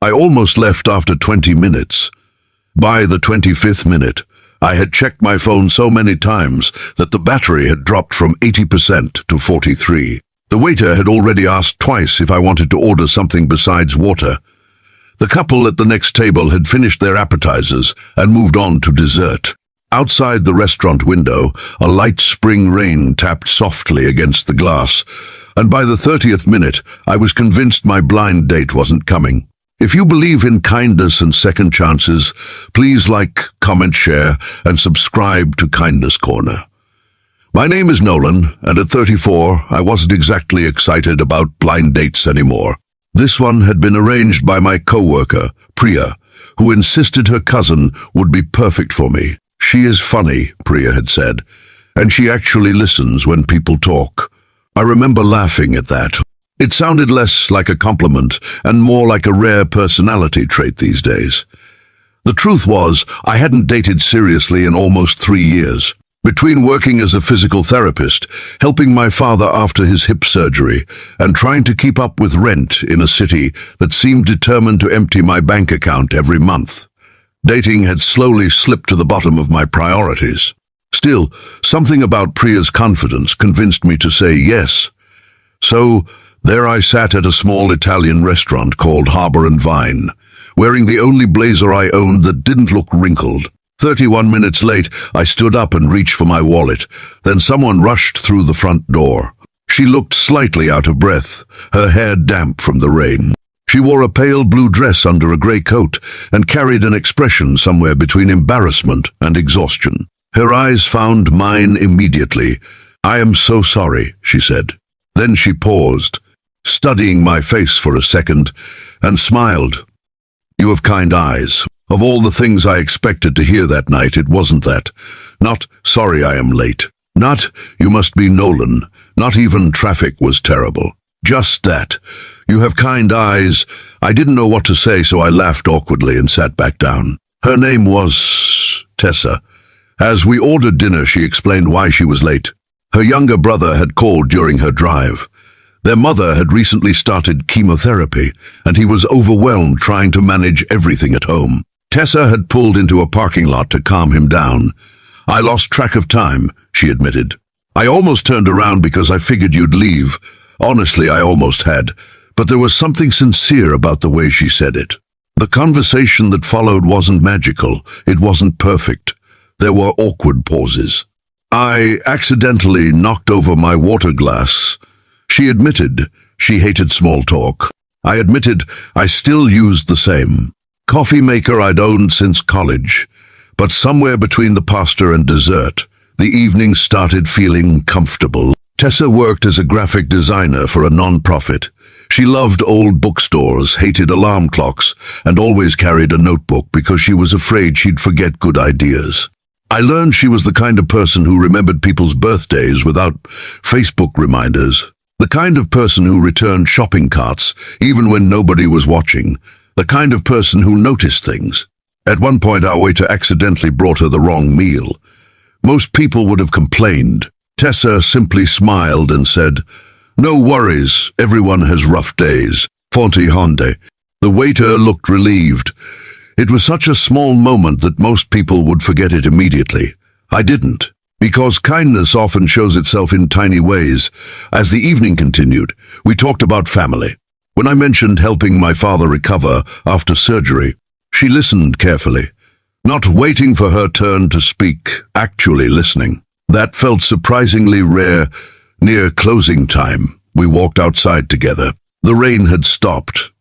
I almost left after 20 minutes. By the 25th minute, I had checked my phone so many times that the battery had dropped from 80% to 43%. The waiter had already asked twice if I wanted to order something besides water. The couple at the next table had finished their appetizers and moved on to dessert. Outside the restaurant window, a light spring rain tapped softly against the glass, and by the 30th minute, I was convinced my blind date wasn't coming. If you believe in kindness and second chances, please like, comment, share, and subscribe to Kindness Corner. My name is Nolan, and at 34, I wasn't exactly excited about blind dates anymore. This one had been arranged by my co-worker, Priya, who insisted her cousin would be perfect for me. She is funny, Priya had said, and she actually listens when people talk. I remember laughing at that. It sounded less like a compliment and more like a rare personality trait these days. The truth was, I hadn't dated seriously in almost 3 years. Between working as a physical therapist, helping my father after his hip surgery, and trying to keep up with rent in a city that seemed determined to empty my bank account every month, dating had slowly slipped to the bottom of my priorities. Still, something about Priya's confidence convinced me to say yes. So, there I sat at a small Italian restaurant called Harbour and Vine, wearing the only blazer I owned that didn't look wrinkled. 31 minutes late, I stood up and reached for my wallet. Then someone rushed through the front door. She looked slightly out of breath, her hair damp from the rain. She wore a pale blue dress under a grey coat and carried an expression somewhere between embarrassment and exhaustion. Her eyes found mine immediately. "I am so sorry," she said. Then she paused, studying my face for a second, and smiled. "You have kind eyes." Of all the things I expected to hear that night, it wasn't that. Not, "Sorry I am late." Not, "You must be Nolan." Not even "Traffic was terrible." Just that. "You have kind eyes." I didn't know what to say, so I laughed awkwardly and sat back down. Her name was Tessa. As we ordered dinner, she explained why she was late. Her younger brother had called during her drive. Their mother had recently started chemotherapy, and he was overwhelmed trying to manage everything at home. Tessa had pulled into a parking lot to calm him down. "I lost track of time," she admitted. "I almost turned around because I figured you'd leave." Honestly, I almost had, but there was something sincere about the way she said it. The conversation that followed wasn't magical. It wasn't perfect. There were awkward pauses. "I accidentally knocked over my water glass." She admitted she hated small talk. I admitted I still used the same coffee maker I'd owned since college. But somewhere between the pasta and dessert, the evening started feeling comfortable. Tessa worked as a graphic designer for a non-profit. She loved old bookstores, hated alarm clocks, and always carried a notebook because she was afraid she'd forget good ideas. I learned she was the kind of person who remembered people's birthdays without Facebook reminders. The kind of person who returned shopping carts even when nobody was watching. The kind of person who noticed things. At one point, our waiter accidentally brought her the wrong meal. Most people would have complained. Tessa simply smiled and said, "No worries, everyone has rough days. Fonte honde." The waiter looked relieved. It was such a small moment that most people would forget it immediately. I didn't, because kindness often shows itself in tiny ways. As the evening continued, we talked about family. When I mentioned helping my father recover after surgery, she listened carefully, not waiting for her turn to speak, actually listening. That felt surprisingly rare. Near closing time, we walked outside together. The rain had stopped.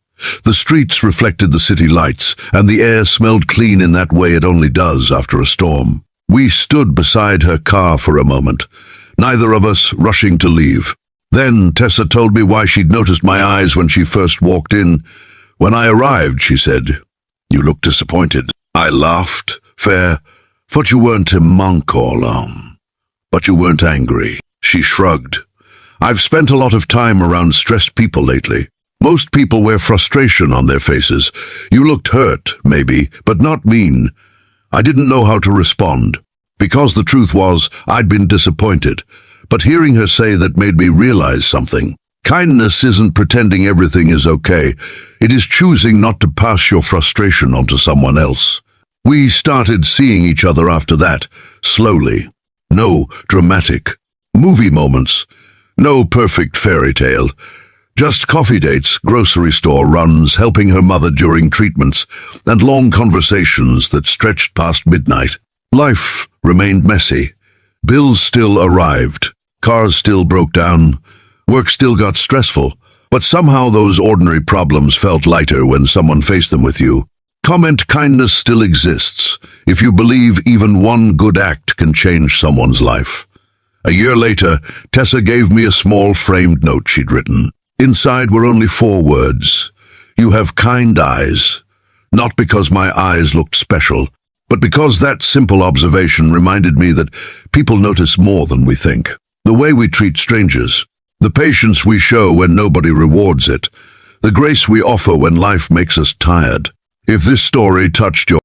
The streets reflected the city lights, and the air smelled clean in that way it only does after a storm. We stood beside her car for a moment, neither of us rushing to leave. Then Tessa told me why she'd noticed my eyes when she first walked in. "When I arrived," she said, "you looked disappointed." I laughed. "Fair. Thought you weren't a monk all along. But you weren't angry." She shrugged. "I've spent a lot of time around stressed people lately. Most people wear frustration on their faces. You looked hurt, maybe, but not mean." I didn't know how to respond, because the truth was I'd been disappointed. But hearing her say that made me realize something. Kindness isn't pretending everything is okay. It is choosing not to pass your frustration onto someone else. We started seeing each other after that, slowly. No dramatic movie moments. No perfect fairy tale. Just coffee dates, grocery store runs, helping her mother during treatments, and long conversations that stretched past midnight. Life remained messy. Bills still arrived. Cars still broke down. Work still got stressful. But somehow those ordinary problems felt lighter when someone faced them with you. Comment: kindness still exists if you believe even one good act can change someone's life. A year later, Tessa gave me a small framed note she'd written. Inside were only 4 words. You have kind eyes. Not because my eyes looked special, but because that simple observation reminded me that people notice more than we think. The way we treat strangers, the patience we show when nobody rewards it, the grace we offer when life makes us tired. If this story touched your